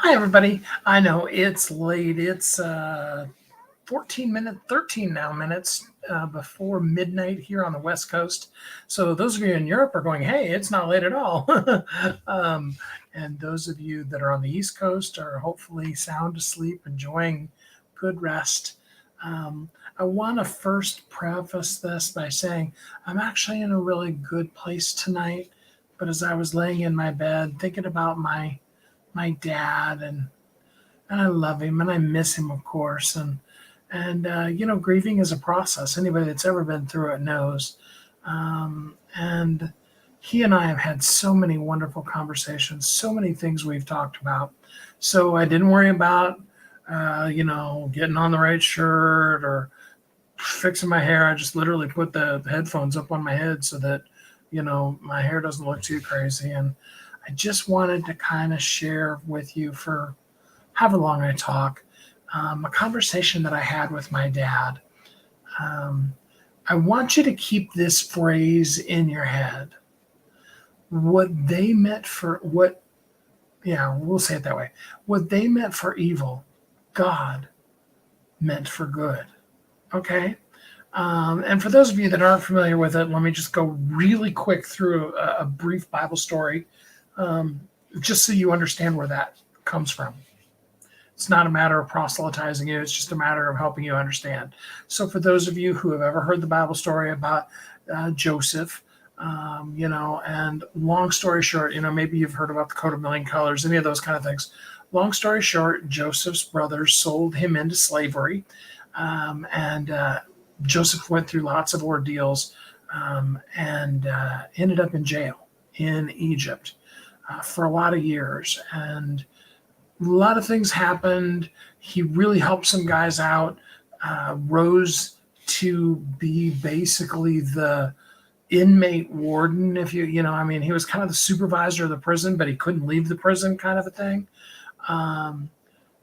Hi, everybody. I know it's late. It's 13 now minutes before midnight here on the West Coast. So those of you in Europe are going, hey, it's not late at all. um, and those of you that are on the East Coast are hopefully sound asleep, enjoying good rest. Um, I want to first preface this by saying I'm actually in a really good place tonight. But as I was laying in my bed thinking about my dad, and I love him and I miss him, of course. And grieving is a process. Anybody that's ever been through it knows. And he and I have had so many wonderful conversations, so many things we've talked about. So I didn't worry about, getting on the right shirt or fixing my hair. I just literally put the headphones up on my head so that, my hair doesn't look too crazy. And I just wanted to kind of share with you for however long I talk, a conversation that I had with my dad. Um, I want you to keep this phrase in your head. What they meant for what, yeah, we'll say it that way. What they meant for evil, God meant for good. Okay? And for those of you that aren't familiar with it, let me just go really quick through a brief Bible story, um, just so you understand where that comes from. It's not a matter of proselytizing you. It's just a matter of helping you understand. So for those of you who have ever heard the Bible story about Joseph, and long story short, maybe you've heard about the coat of a million colors, any of those kind of things. Long story short, Joseph's brothers sold him into slavery. And Joseph went through lots of ordeals and ended up in jail in Egypt for a lot of years. And a lot of things happened. He really helped some guys out, rose to be basically the inmate warden. If he was kind of the supervisor of the prison, but he couldn't leave the prison, kind of a thing. Um,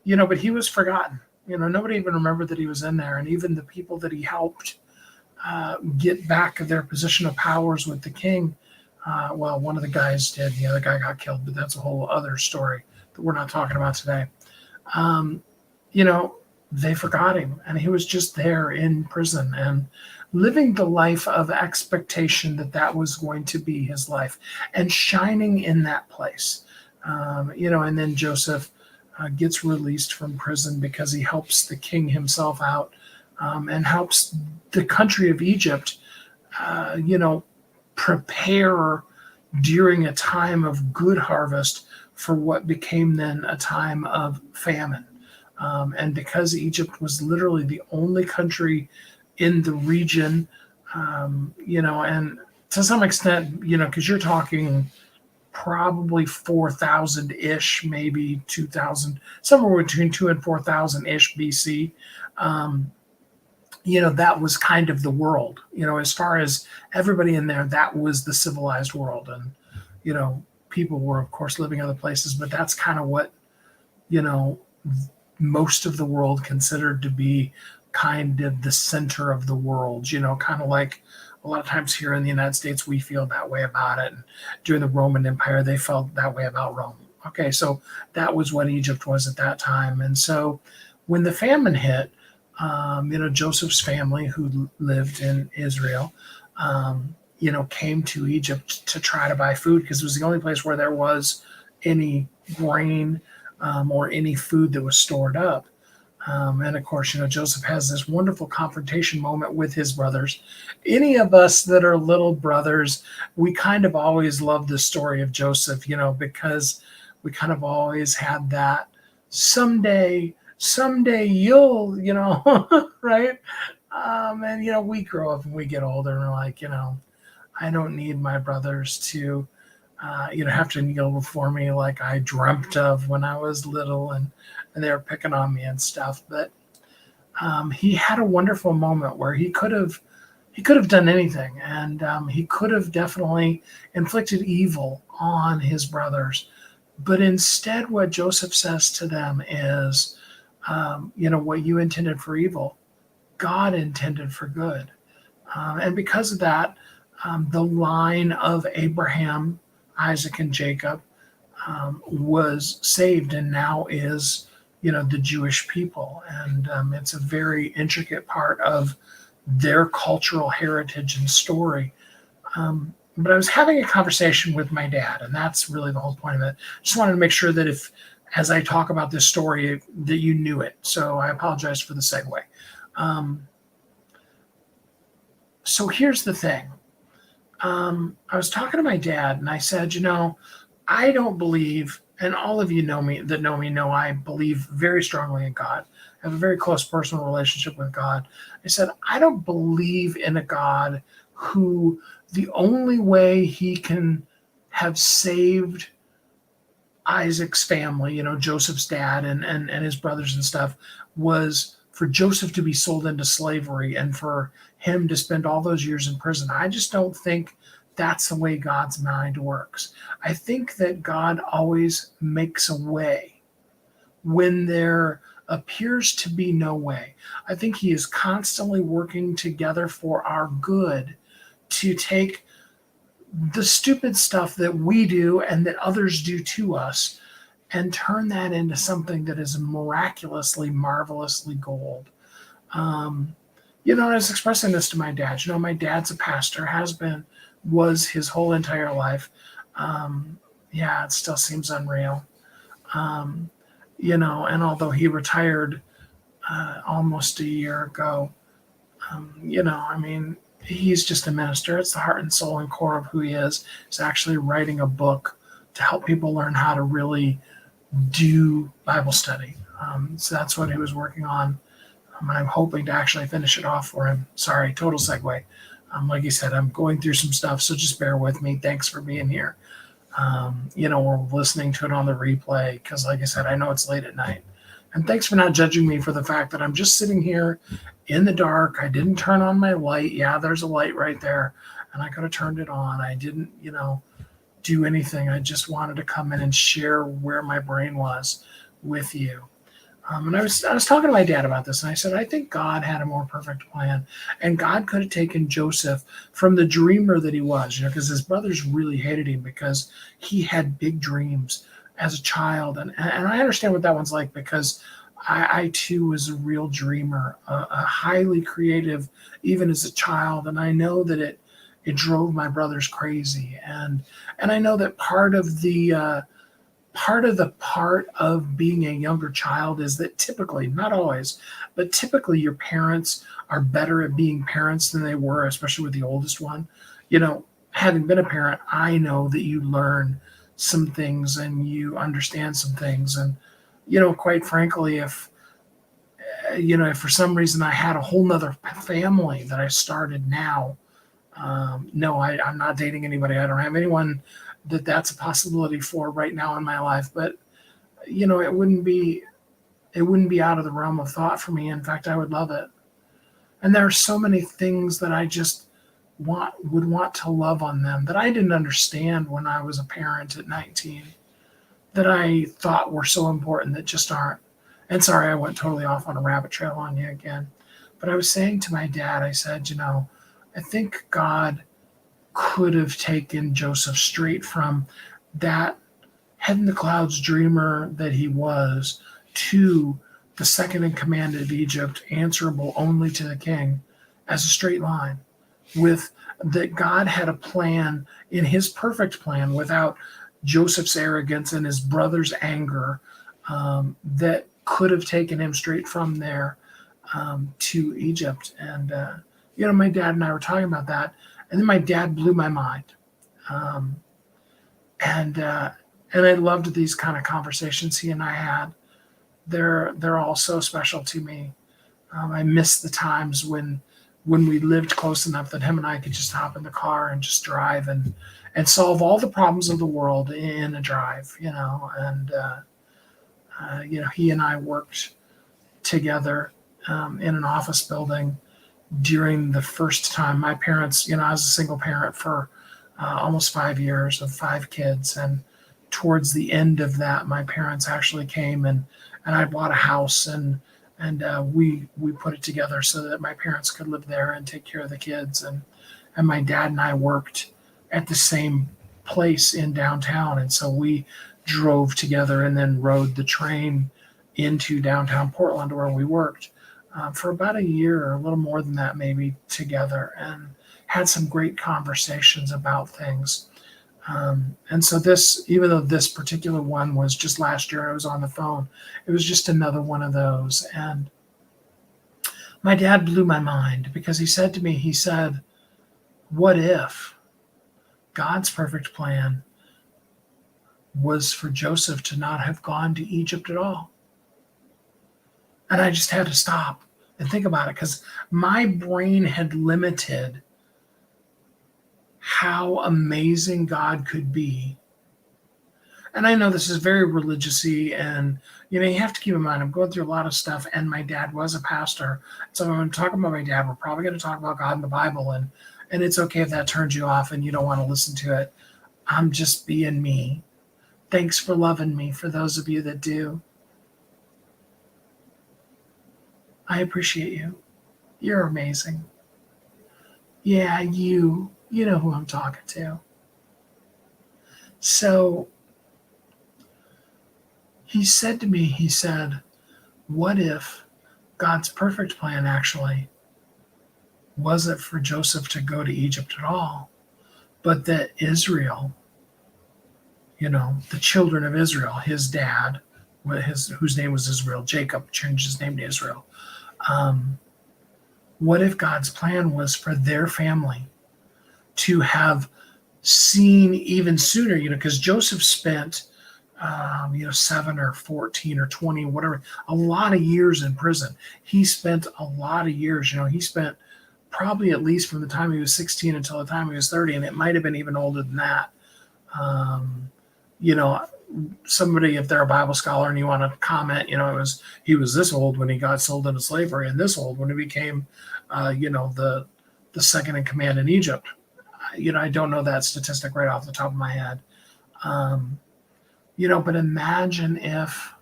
but he was forgotten. Nobody even remembered that he was in there. And even the people that he helped get back their position of powers with the king, well, one of the guys did. The other guy got killed, but that's a whole other story that we're not talking about today. Um, you know, they forgot him, and he was just there in prison and living the life of expectation that was going to be his life and shining in that place. And then Joseph gets released from prison because he helps the king himself out, and helps the country of Egypt, prepare during a time of good harvest for what became then a time of famine. And because Egypt was literally the only country in the region, and to some extent, because you're talking probably 4,000 ish, maybe 2,000, somewhere between 2 and 4,000 ish BC. That was kind of the world, as far as everybody in there, that was the civilized world. And, people were, of course, living other places, but that's kind of what, you know, most of the world considered to be kind of the center of the world, kind of like a lot of times here in the United States, we feel that way about it. And during the Roman Empire, they felt that way about Rome. Okay, so that was what Egypt was at that time. And so when the famine hit, Joseph's family, who lived in Israel, came to Egypt to try to buy food because it was the only place where there was any grain, or any food that was stored up. And of course, Joseph has this wonderful confrontation moment with his brothers. Any of us that are little brothers, we kind of always love the story of Joseph, because we kind of always had that someday you'll, right? And, we grow up and we get older and we're like, I don't need my brothers to, have to kneel before me like I dreamt of when I was little, and they were picking on me and stuff. But he had a wonderful moment where he could have done anything, and he could have definitely inflicted evil on his brothers. But instead, what Joseph says to them is, what you intended for evil, God intended for good. And because of that, the line of Abraham, Isaac, and Jacob, was saved and now is, the Jewish people. And it's a very intricate part of their cultural heritage and story. But I was having a conversation with my dad, and that's really the whole point of it. Just wanted to make sure that as I talk about this story, that you knew it. So I apologize for the segue. So here's the thing. I was talking to my dad, and I said, I don't believe, and all of you know me know I believe very strongly in God. I have a very close personal relationship with God. I said, I don't believe in a God who the only way he can have saved Isaac's family, Joseph's dad and his brothers and stuff, was for Joseph to be sold into slavery and for him to spend all those years in prison. I just don't think that's the way God's mind works. I think that God always makes a way when there appears to be no way. I think he is constantly working together for our good to take the stupid stuff that we do and that others do to us and turn that into something that is miraculously, marvelously gold. I was expressing this to my dad. My dad's a pastor, was his whole entire life. It still seems unreal. And although he retired almost a year ago, he's just a minister. It's the heart and soul and core of who he is. He's actually writing a book to help people learn how to really do Bible study. So that's what he was working on. And I'm hoping to actually finish it off for him. Sorry, total segue. Like you said, I'm going through some stuff, so just bear with me. Thanks for being here. We're listening to it on the replay because, like I said, I know it's late at night. And thanks for not judging me for the fact that I'm just sitting here in the dark. I didn't turn on my light. Yeah, there's a light right there, and I could have turned it on. I didn't, do anything. I just wanted to come in and share where my brain was with you. And I was talking to my dad about this, and I said, I think God had a more perfect plan, and God could have taken Joseph from the dreamer that he was, because his brothers really hated him because he had big dreams as a child, and I understand what that one's like because I too was a real dreamer, a highly creative, even as a child, and I know that it drove my brothers crazy, and I know that part of being a younger child is that typically, not always, but typically your parents are better at being parents than they were, especially with the oldest one. Having been a parent, I know that you learn some things and you understand some things. And, quite frankly, if for some reason I had a whole nother family that I started now, no, I'm not dating anybody. I don't have anyone that's a possibility for right now in my life, but it wouldn't be out of the realm of thought for me. In fact, I would love it. And there are so many things that I just would want to love on them that I didn't understand when I was a parent at 19, that I thought were so important that just aren't. And sorry, I went totally off on a rabbit trail on you again. But I was saying to my dad, I said, I think God could have taken Joseph straight from that head in the clouds dreamer that he was to the second in command of Egypt, answerable only to the king, as a straight line, with that God had a plan in his perfect plan without Joseph's arrogance and his brother's anger, that could have taken him straight from there to Egypt. And my dad and I were talking about that. And then my dad blew my mind. And I loved these kind of conversations he and I had. They're all so special to me. I miss the times when we lived close enough that him and I could just hop in the car and just drive and solve all the problems of the world in a drive, and he and I worked together in an office building during the first time. My parents, I was a single parent for almost 5 years of 5 kids. And towards the end of that, my parents actually came and I bought a house and we put it together so that my parents could live there and take care of the kids. And my dad and I worked at the same place in downtown. And so we drove together and then rode the train into downtown Portland where we worked for about a year or a little more than that, maybe, together, and had some great conversations about things. And so this, even though this particular one was just last year, I was on the phone, it was just another one of those. And my dad blew my mind because he said to me, he said, what if God's perfect plan was for Joseph to not have gone to Egypt at all? And I just had to stop and think about it because my brain had limited how amazing God could be. And I know this is very religious-y, and you have to keep in mind I'm going through a lot of stuff, and my dad was a pastor. So when I'm talking about my dad, we're probably going to talk about God in the Bible, and it's okay if that turns you off and you don't want to listen to it. I'm just being me. Thanks for loving me, for those of you that do. I appreciate you. You're amazing. Yeah, you know who I'm talking to. So he said to me, he said, what if God's perfect plan actually wasn't for Joseph to go to Egypt at all, but that Israel, the children of Israel, his dad, whose name was Israel, Jacob changed his name to Israel. What if God's plan was for their family to have seen even sooner, because Joseph spent, 7 or 14 or 20, whatever, a lot of years in prison. He spent a lot of years, he spent probably at least from the time he was 16 until the time he was 30, and it might have been even older than that. Somebody, if they're a Bible scholar and you want to comment, he was this old when he got sold into slavery and this old when he became, the second in command in Egypt. I don't know that statistic right off the top of my head. But imagine if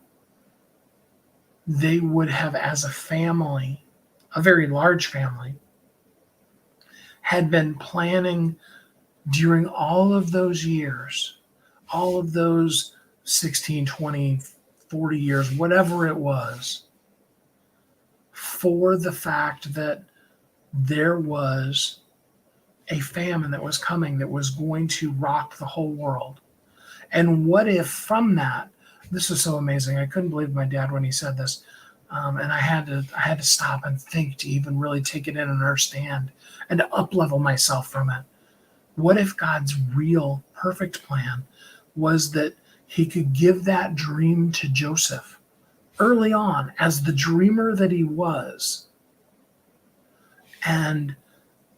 they would have, as a family, a very large family, had been planning during all of those years, all of those 16, 20, 40 years, whatever it was, for the fact that there was a famine that was coming that was going to rock the whole world. And what if from that, this is so amazing. I couldn't believe my dad when he said this. And I had to stop and think to even really take it in and understand and to up-level myself from it. What if God's real perfect plan was that he could give that dream to Joseph early on as the dreamer that he was, and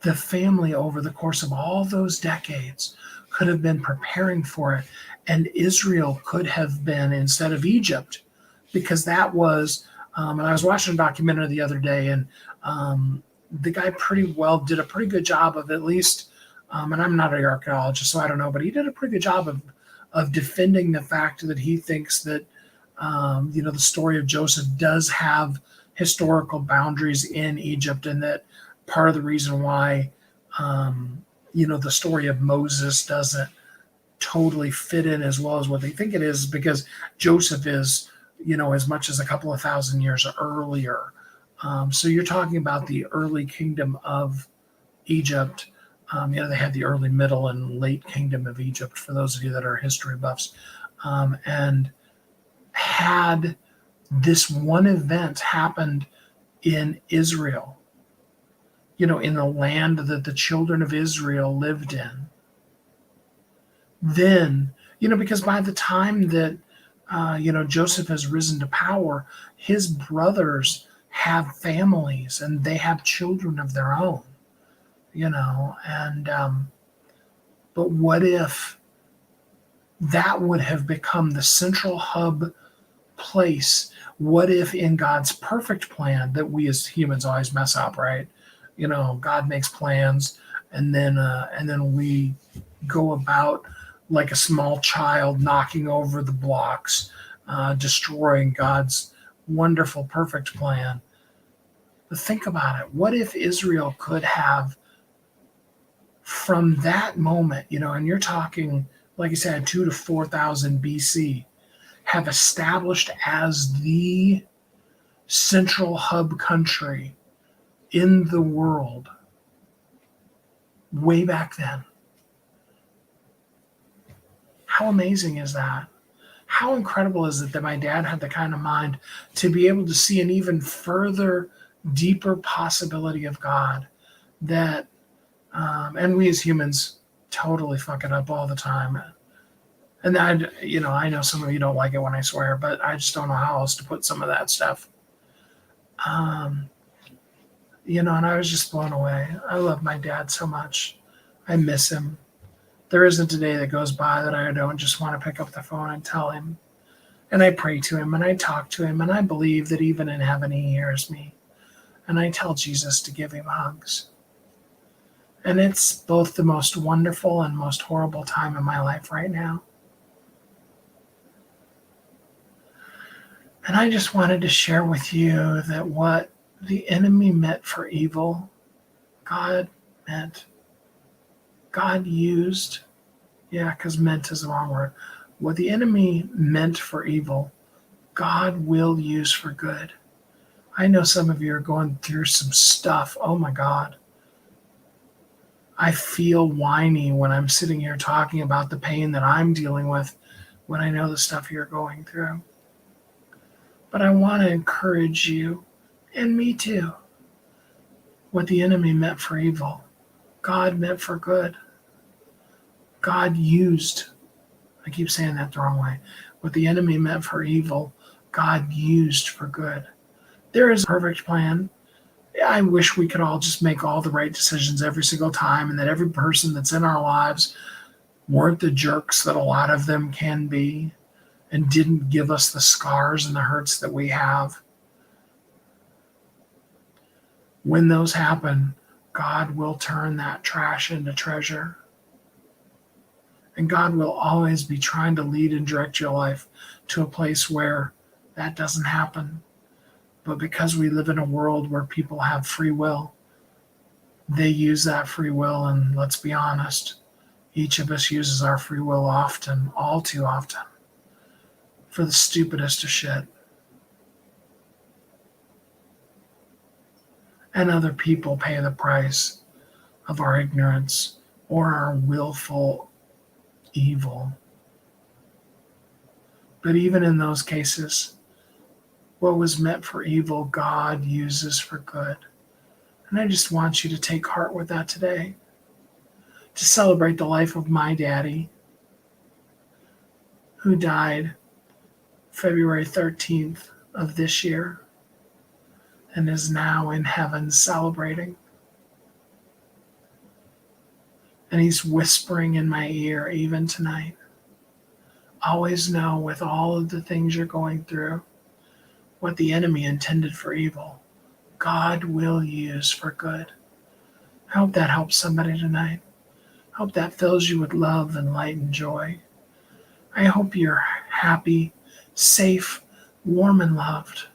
the family over the course of all those decades could have been preparing for it, and Israel could have been, instead of Egypt, because that was, and I was watching a documentary the other day, and the guy did a pretty good job of, at least, and I'm not an archaeologist, so I don't know, but he did a pretty good job of defending the fact that he thinks that, the story of Joseph does have historical boundaries in Egypt, and that part of the reason why, the story of Moses doesn't totally fit in as well as what they think it is, because Joseph is, as much as a couple of thousand years earlier. So you're talking about the early kingdom of Egypt. They had the early, middle, and late kingdom of Egypt, for those of you that are history buffs. And had this one event happened in Israel, in the land that the children of Israel lived in, then, because by the time that, Joseph has risen to power, his brothers have families and they have children of their own, but what if that would have become the central hub place? What if in God's perfect plan that we as humans always mess up, right? God makes plans, and then we go about like a small child, knocking over the blocks, destroying God's wonderful, perfect plan. But think about it. What if Israel could have, from that moment, and you're talking like I said, 2 to 4,000 BC, have established as the central hub country in the world way back then. How amazing is that? How incredible is it that my dad had the kind of mind to be able to see an even further, deeper possibility of God that, and we as humans totally fuck it up all the time. And I know some of you don't like it when I swear, but I just don't know how else to put some of that stuff. And I was just blown away. I love my dad so much. I miss him. There isn't a day that goes by that I don't just want to pick up the phone and tell him. And I pray to him and I talk to him and I believe that even in heaven he hears me. And I tell Jesus to give him hugs. And it's both the most wonderful and most horrible time in my life right now. And I just wanted to share with you that what the enemy meant for evil, God used, because meant is the wrong word. What the enemy meant for evil, God will use for good. I know some of you are going through some stuff. Oh my God. I feel whiny when I'm sitting here talking about the pain that I'm dealing with when I know the stuff you're going through. But I want to encourage you, and me too. What the enemy meant for evil, God meant for good. God used, I keep saying that the wrong way. What the enemy meant for evil, God used for good. There is a perfect plan. I wish we could all just make all the right decisions every single time, and that every person that's in our lives weren't the jerks that a lot of them can be, and didn't give us the scars and the hurts that we have. When those happen, God will turn that trash into treasure. And God will always be trying to lead and direct your life to a place where that doesn't happen. But because we live in a world where people have free will, they use that free will, and let's be honest, each of us uses our free will often, all too often, for the stupidest of shit. And other people pay the price of our ignorance or our willful evil. But even in those cases, what was meant for evil, God uses for good. And I just want you to take heart with that today, to celebrate the life of my daddy, who died February 13th of this year and is now in heaven celebrating. And he's whispering in my ear even tonight. Always know, with all of the things you're going through, what the enemy intended for evil, God will use for good. I hope that helps somebody tonight. I hope that fills you with love and light and joy. I hope you're happy, safe, warm, and loved.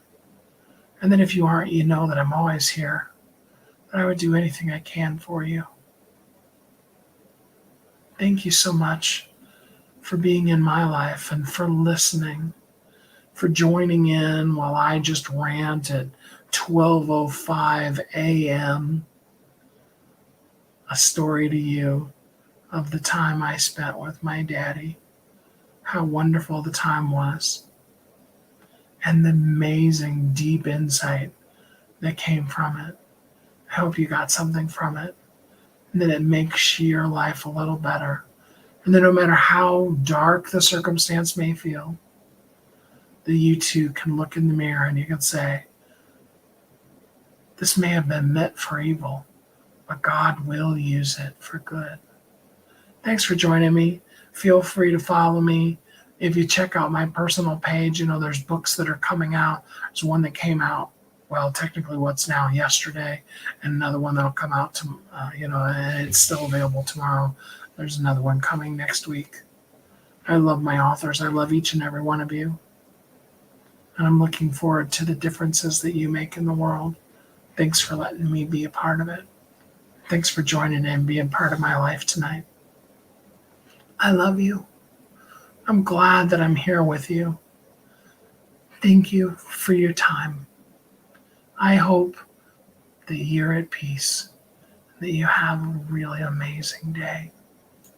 And then if you aren't, you know that I'm always here, that I would do anything I can for you. Thank you so much for being in my life and for listening, for joining in while I just rant at 12:05 a.m. a story to you of the time I spent with my daddy, how wonderful the time was, and the amazing deep insight that came from it. I hope you got something from it, and that it makes your life a little better. And that no matter how dark the circumstance may feel, that you too can look in the mirror and you can say, this may have been meant for evil, but God will use it for good. Thanks for joining me. Feel free to follow me. If you check out my personal page, there's books that are coming out. There's one that came out, well, technically what's now yesterday, and another one that'll come out and it's still available tomorrow. There's another one coming next week. I love my authors. I love each and every one of you. And I'm looking forward to the differences that you make in the world. Thanks for letting me be a part of it. Thanks for joining in and being part of my life tonight. I love you. I'm glad that I'm here with you. Thank you for your time. I hope that you're at peace, that you have a really amazing day.